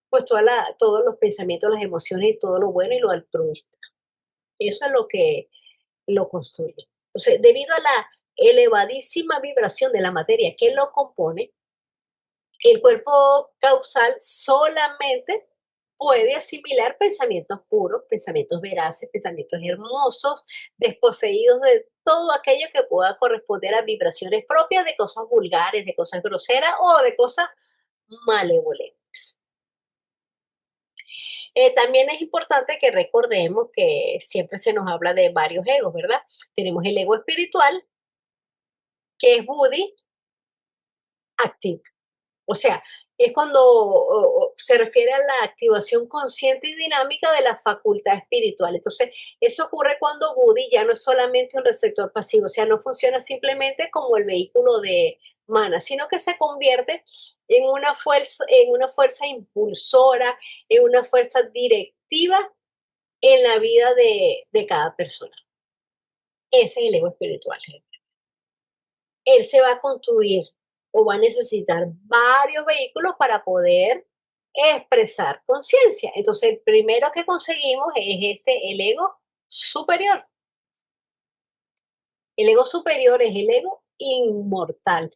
Pues todos los pensamientos, las emociones y todo lo bueno y lo altruista. Eso es lo que lo construye. Entonces, debido a la elevadísima vibración de la materia que lo compone, el cuerpo causal solamente puede asimilar pensamientos puros, pensamientos veraces, pensamientos hermosos, desposeídos de todo aquello que pueda corresponder a vibraciones propias de cosas vulgares, de cosas groseras o de cosas malevolentes. También es importante que recordemos que siempre se nos habla de varios egos, ¿verdad? Tenemos el ego espiritual, que es Buddhi activo. O sea, es cuando se refiere a la activación consciente y dinámica de la facultad espiritual. Entonces, eso ocurre cuando Buddhi ya no es solamente un receptor pasivo, o sea, no funciona simplemente como el vehículo de mana, sino que se convierte en una fuerza impulsora, en una fuerza directiva en la vida de cada persona. Ese es el ego espiritual. Él se va a construir o va a necesitar varios vehículos para poder expresar conciencia. Entonces, el primero que conseguimos es el ego superior. El ego superior es el ego inmortal,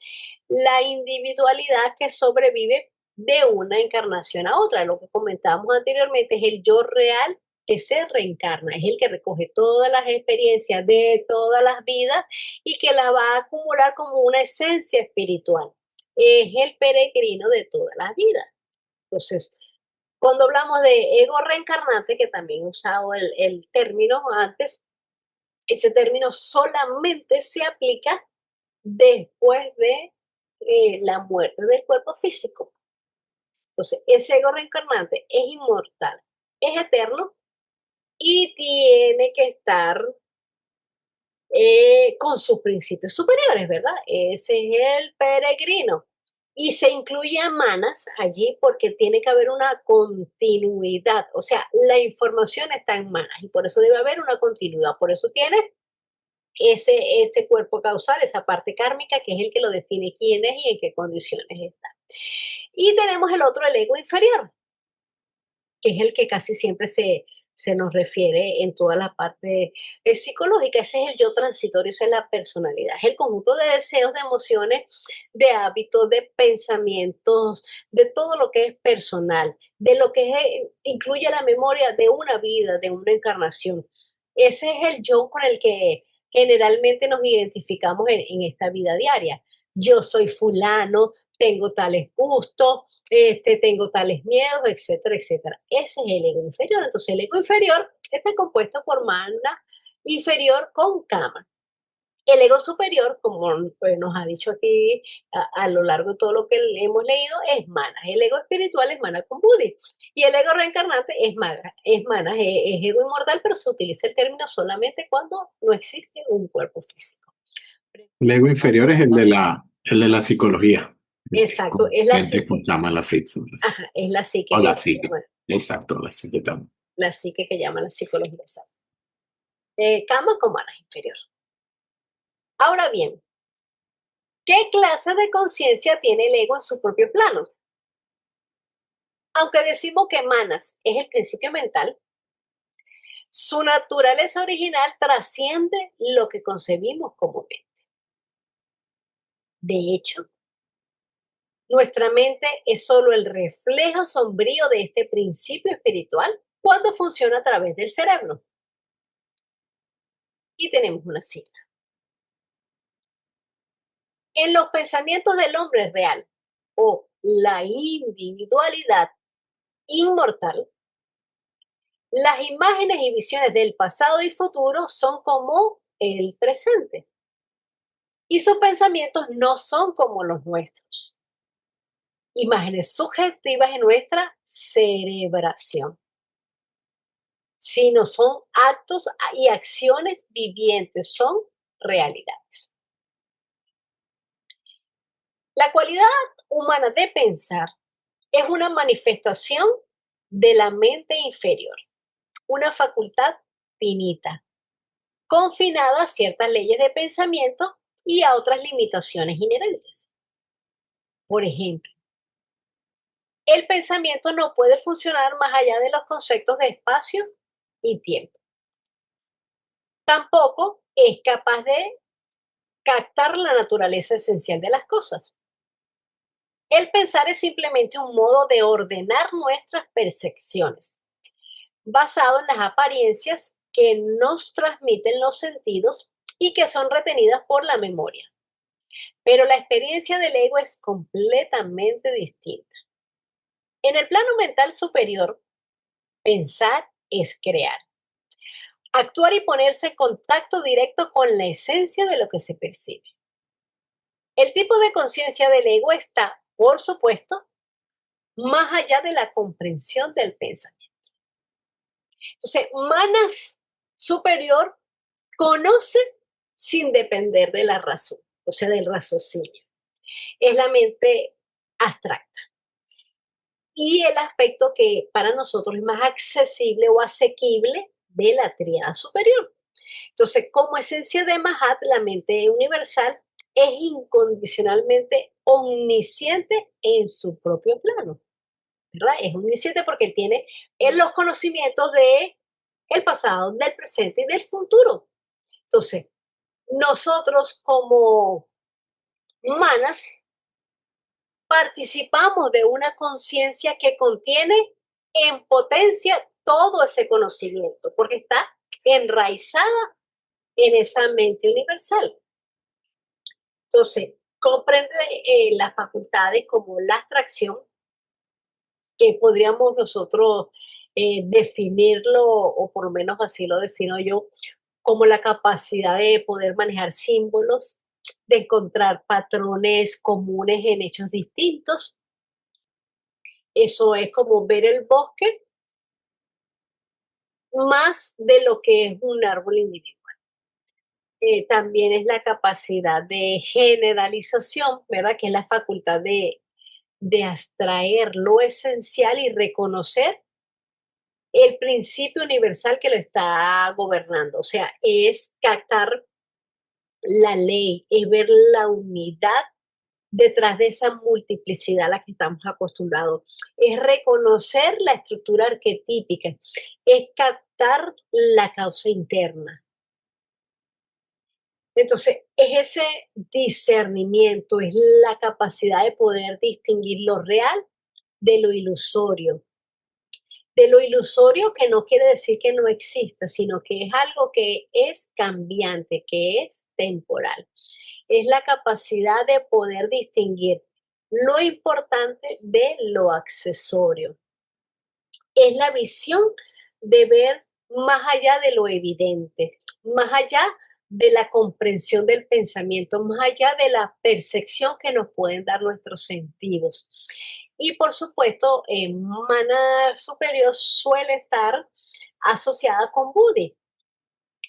la individualidad que sobrevive de una encarnación a otra. Lo que comentábamos anteriormente es el yo real que se reencarna, es el que recoge todas las experiencias de todas las vidas y que las va a acumular como una esencia espiritual. Es el peregrino de todas las vidas. Entonces, cuando hablamos de ego reencarnante, que también he usado el término antes, ese término solamente se aplica después de la muerte del cuerpo físico. Entonces, ese ego reencarnante es inmortal, es eterno y tiene que estar con sus principios superiores, ¿verdad? Ese es el peregrino. Y se incluye a Manas allí porque tiene que haber una continuidad. O sea, la información está en Manas y por eso debe haber una continuidad. Por eso tiene ese cuerpo causal, esa parte kármica, que es el que lo define quién es y en qué condiciones está. Y tenemos el otro, el ego inferior, que es el que casi siempre se nos refiere en toda la parte psicológica. Ese es el yo transitorio, esa es la personalidad, es el conjunto de deseos, de emociones, de hábitos, de pensamientos, de todo lo que es personal, de lo que incluye la memoria de una vida, de una encarnación. Ese es el yo con el que generalmente nos identificamos en esta vida diaria. Yo soy fulano, tengo tales gustos, tengo tales miedos, etcétera, etcétera. Ese es el ego inferior. Entonces, el ego inferior está compuesto por mana, inferior con Kama. El ego superior, como nos ha dicho aquí a lo largo de todo lo que hemos leído, es Manas. El ego espiritual es Manas con Buddhi. Y el ego reencarnante es Manas, es ego inmortal, pero se utiliza el término solamente cuando no existe un cuerpo físico. El ego inferior es el de la psicología. Exacto, es la Gente psique. con llama la psique. Ajá, es la psique. O la psique. Exacto, la psique también. La psique que llama la psicología. Exacto. Kama con Manas inferior. Ahora bien, ¿qué clase de conciencia tiene el ego en su propio plano? Aunque decimos que Manas es el principio mental, su naturaleza original trasciende lo que concebimos como mente. De hecho, nuestra mente es solo el reflejo sombrío de este principio espiritual cuando funciona a través del cerebro. Y tenemos una cita. En los pensamientos del hombre real o la individualidad inmortal, las imágenes y visiones del pasado y futuro son como el presente. Y sus pensamientos no son como los nuestros. Imágenes subjetivas en nuestra cerebración, sino son actos y acciones vivientes, son realidades. La cualidad humana de pensar es una manifestación de la mente inferior, una facultad finita, confinada a ciertas leyes de pensamiento y a otras limitaciones inherentes. Por ejemplo, el pensamiento no puede funcionar más allá de los conceptos de espacio y tiempo. Tampoco es capaz de captar la naturaleza esencial de las cosas. El pensar es simplemente un modo de ordenar nuestras percepciones, basado en las apariencias que nos transmiten los sentidos y que son retenidas por la memoria. Pero la experiencia del ego es completamente distinta. En el plano mental superior, pensar es crear. Actuar y ponerse en contacto directo con la esencia de lo que se percibe. El tipo de conciencia del ego está, por supuesto, más allá de la comprensión del pensamiento. Entonces, Manas superior conoce sin depender de la razón, o sea, del raciocinio. Es la mente abstracta. Y el aspecto que para nosotros es más accesible o asequible de la tríada superior. Entonces, como esencia de Mahat, la mente universal es incondicionalmente omnisciente en su propio plano, ¿verdad? Es omnisciente porque él tiene los conocimientos de el pasado, del presente y del futuro. Entonces, nosotros como Manas participamos de una conciencia que contiene en potencia todo ese conocimiento, porque está enraizada en esa mente universal. Entonces, comprende las facultades como la abstracción, que podríamos nosotros definirlo, o por lo menos así lo defino yo, como la capacidad de poder manejar símbolos, de encontrar patrones comunes en hechos distintos. Eso es como ver el bosque más de lo que es un árbol individual. También es la capacidad de generalización, ¿verdad? Que es la facultad de abstraer lo esencial y reconocer el principio universal que lo está gobernando. O sea, es captar la ley, es ver la unidad detrás de esa multiplicidad a la que estamos acostumbrados. Es reconocer la estructura arquetípica, es captar la causa interna. Entonces, es ese discernimiento, es la capacidad de poder distinguir lo real de lo ilusorio. De lo ilusorio, que no quiere decir que no exista, sino que es algo que es cambiante, que es temporal. Es la capacidad de poder distinguir lo importante de lo accesorio. Es la visión de ver más allá de lo evidente, más allá de la comprensión del pensamiento, más allá de la percepción que nos pueden dar nuestros sentidos. Y por supuesto, mana superior suele estar asociada con Buddhi,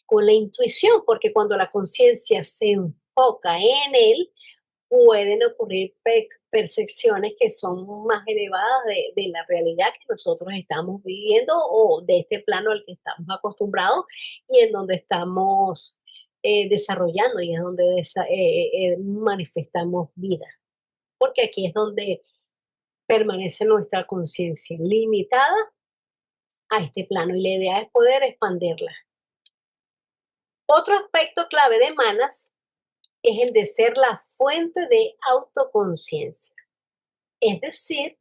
con la intuición, porque cuando la conciencia se enfoca en él, pueden ocurrir percepciones que son más elevadas de la realidad que nosotros estamos viviendo o de este plano al que estamos acostumbrados y en donde estamos desarrollando y es donde manifestamos vida. Porque aquí es donde permanece nuestra conciencia limitada a este plano y la idea es poder expandirla. Otro aspecto clave de Manas es el de ser la fuente de autoconciencia, es decir,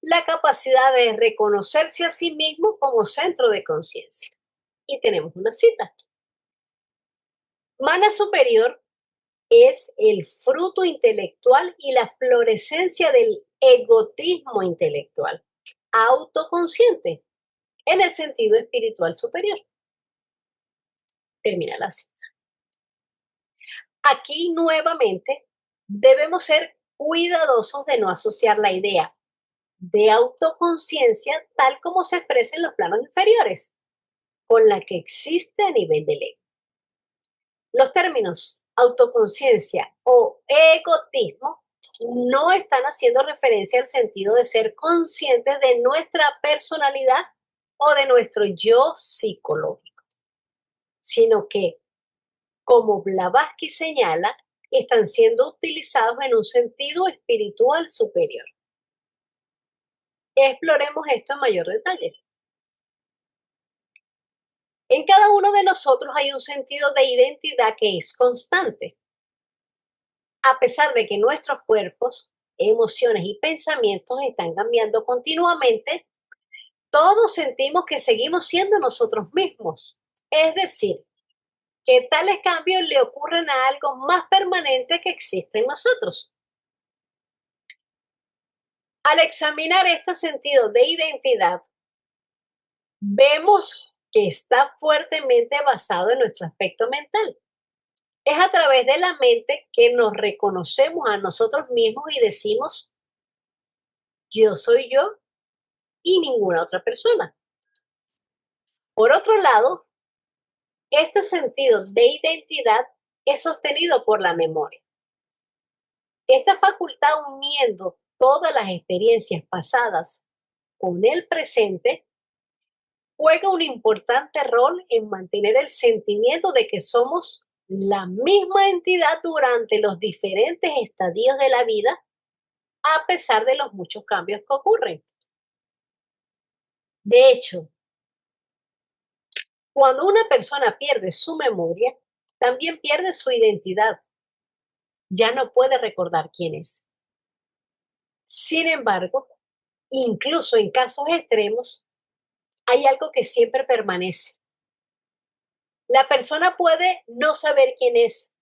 la capacidad de reconocerse a sí mismo como centro de conciencia. Y tenemos una cita. Mana superior es el fruto intelectual y la florescencia del egotismo intelectual, autoconsciente, en el sentido espiritual superior. Termina la cita. Aquí nuevamente debemos ser cuidadosos de no asociar la idea de autoconciencia tal como se expresa en los planos inferiores con la que existe a nivel del ego. Los términos autoconciencia o egotismo no están haciendo referencia al sentido de ser conscientes de nuestra personalidad o de nuestro yo psicológico, sino que, como Blavatsky señala, están siendo utilizados en un sentido espiritual superior. Exploremos esto en mayor detalle. En cada uno de nosotros hay un sentido de identidad que es constante. A pesar de que nuestros cuerpos, emociones y pensamientos están cambiando continuamente, todos sentimos que seguimos siendo nosotros mismos. Es decir, que tales cambios le ocurren a algo más permanente que existe en nosotros. Al examinar este sentido de identidad, vemos que está fuertemente basado en nuestro aspecto mental. Es a través de la mente que nos reconocemos a nosotros mismos y decimos, yo soy yo y ninguna otra persona. Por otro lado, este sentido de identidad es sostenido por la memoria. Esta facultad uniendo todas las experiencias pasadas con el presente juega un importante rol en mantener el sentimiento de que somos la misma entidad durante los diferentes estadios de la vida, a pesar de los muchos cambios que ocurren. De hecho, cuando una persona pierde su memoria, también pierde su identidad. Ya no puede recordar quién es. Sin embargo, incluso en casos extremos, hay algo que siempre permanece. La persona puede no saber quién es,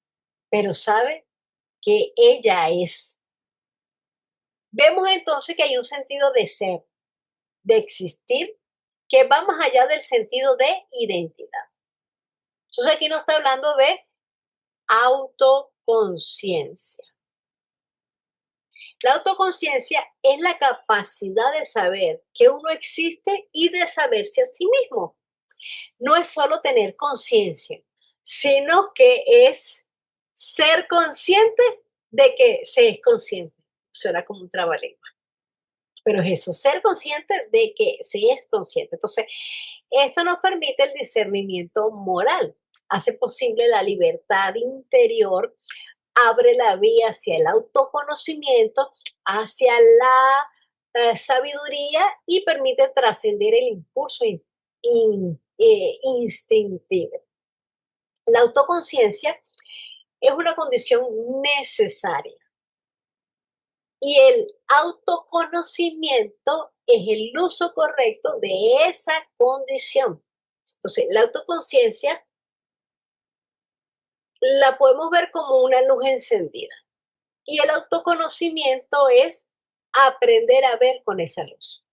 pero sabe que ella es. Vemos entonces que hay un sentido de ser, de existir, que va más allá del sentido de identidad. Entonces aquí no está hablando de autoconciencia. La autoconciencia es la capacidad de saber que uno existe y de saberse a sí mismo. No es solo tener conciencia, sino que es ser consciente de que se es consciente. Suena como un trabalengua. Pero es eso, ser consciente de que se es consciente. Entonces, esto nos permite el discernimiento moral, hace posible la libertad interior, abre la vía hacia el autoconocimiento, hacia la sabiduría y permite trascender el impulso instintivo. La autoconciencia es una condición necesaria y el autoconocimiento es el uso correcto de esa condición. Entonces, la autoconciencia la podemos ver como una luz encendida. Y el autoconocimiento es aprender a ver con esa luz.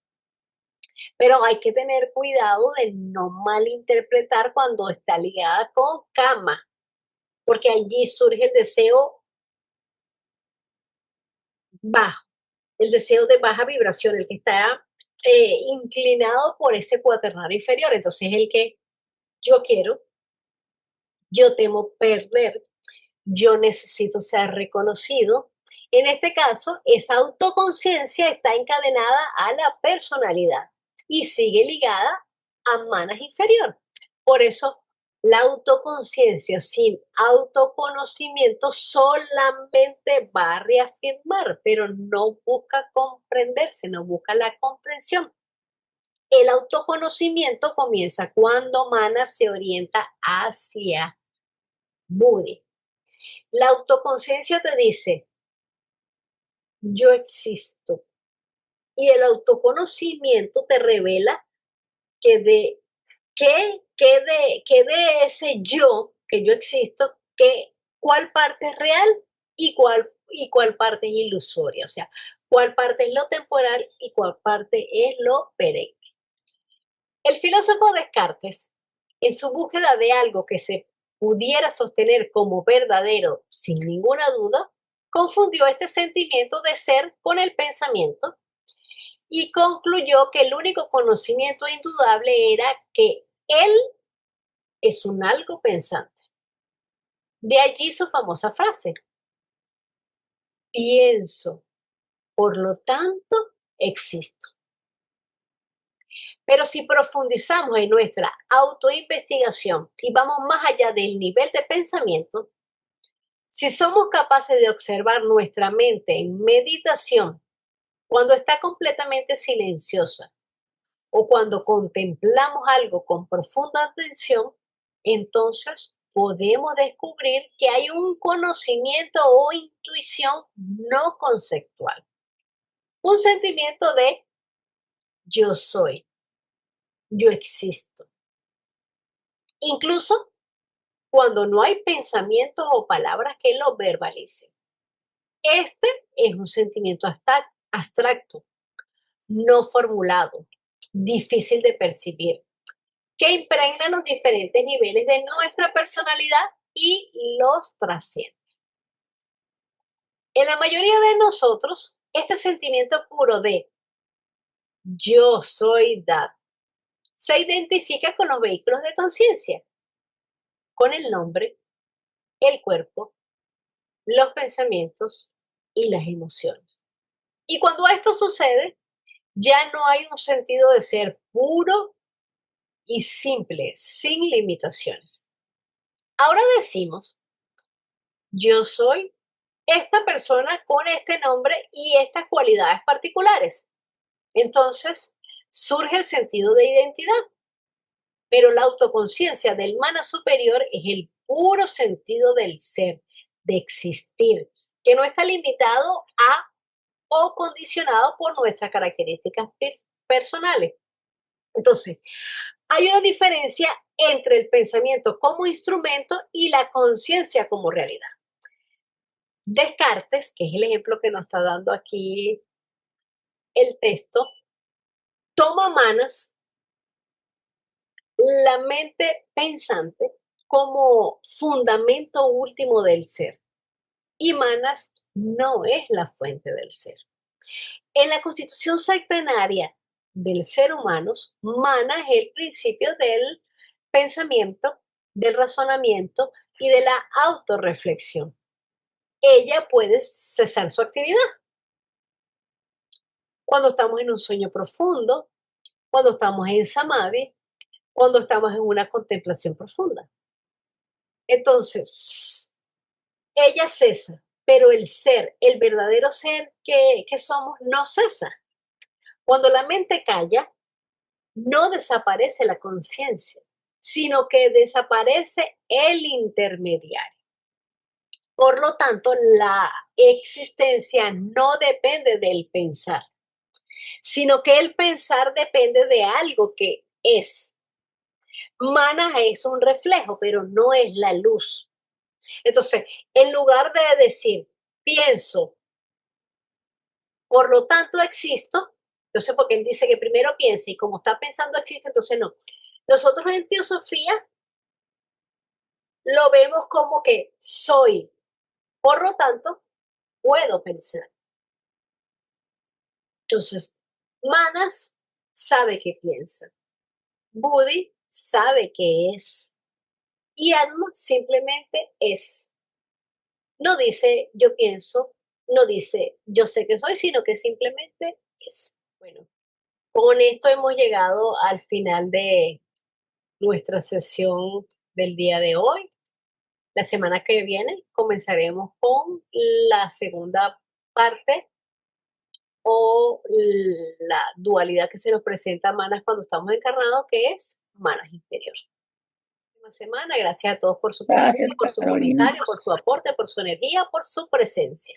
Pero hay que tener cuidado de no malinterpretar cuando está ligada con cama, porque allí surge el deseo bajo, el deseo de baja vibración, el que está inclinado por ese cuaternario inferior. Entonces, el que yo quiero, yo temo perder, yo necesito ser reconocido. En este caso, esa autoconciencia está encadenada a la personalidad y sigue ligada a manas inferior. Por eso, la autoconciencia sin autoconocimiento solamente va a reafirmar, pero no busca comprenderse, no busca la comprensión. El autoconocimiento comienza cuando mana se orienta hacia Buddhi. La autoconciencia te dice, yo existo. Y el autoconocimiento te revela que de ese yo, que yo existo, cuál parte es real y cuál parte es ilusoria. O sea, cuál parte es lo temporal y cuál parte es lo perenne. El filósofo Descartes, en su búsqueda de algo que se pudiera sostener como verdadero sin ninguna duda, confundió este sentimiento de ser con el pensamiento y concluyó que el único conocimiento indudable era que él es un algo pensante. De allí su famosa frase, pienso, por lo tanto existo. Pero si profundizamos en nuestra autoinvestigación y vamos más allá del nivel de pensamiento, si somos capaces de observar nuestra mente en meditación cuando está completamente silenciosa o cuando contemplamos algo con profunda atención, entonces podemos descubrir que hay un conocimiento o intuición no conceptual, un sentimiento de yo soy, yo existo. Incluso cuando no hay pensamientos o palabras que lo verbalicen. Este es un sentimiento abstracto, no formulado, difícil de percibir, que impregna los diferentes niveles de nuestra personalidad y los trasciende. En la mayoría de nosotros, este sentimiento puro de yo soy Dad se identifica con los vehículos de conciencia, con el nombre, el cuerpo, los pensamientos y las emociones. Y cuando esto sucede, ya no hay un sentido de ser puro y simple, sin limitaciones. Ahora decimos, yo soy esta persona con este nombre y estas cualidades particulares. Entonces, surge el sentido de identidad. Pero la autoconciencia del mana superior es el puro sentido del ser, de existir, que no está limitado a o condicionado por nuestras características personales. Entonces, hay una diferencia entre el pensamiento como instrumento y la conciencia como realidad. Descartes, que es el ejemplo que nos está dando aquí el texto, toma manas, la mente pensante, como fundamento último del ser. Y manas no es la fuente del ser. En la constitución sectenaria del ser humano, mana es el principio del pensamiento, del razonamiento y de la autorreflexión. Ella puede cesar su actividad cuando estamos en un sueño profundo, cuando estamos en samadhi, cuando estamos en una contemplación profunda. Entonces, ella cesa, pero el ser, el verdadero ser que somos, no cesa. Cuando la mente calla, no desaparece la conciencia, sino que desaparece el intermediario. Por lo tanto, la existencia no depende del pensar, sino que el pensar depende de algo que es. Mana es un reflejo, pero no es la luz. Entonces, en lugar de decir, pienso, por lo tanto existo, Entonces, porque él dice que primero piensa y como está pensando existe, entonces no. Nosotros en teosofía lo vemos como que soy, por lo tanto, puedo pensar. Entonces, Manas sabe que piensa, Budi sabe que es, y Atma simplemente es. No dice yo pienso, no dice yo sé que soy, sino que simplemente es. Bueno, con esto hemos llegado al final de nuestra sesión del día de hoy. La semana que viene comenzaremos con la segunda parte o la dualidad que se nos presenta a Manas cuando estamos encarnados, que es Manas interior. Buena semana, gracias a todos por su presencia, por su comentario, por su aporte, por su energía, por su presencia.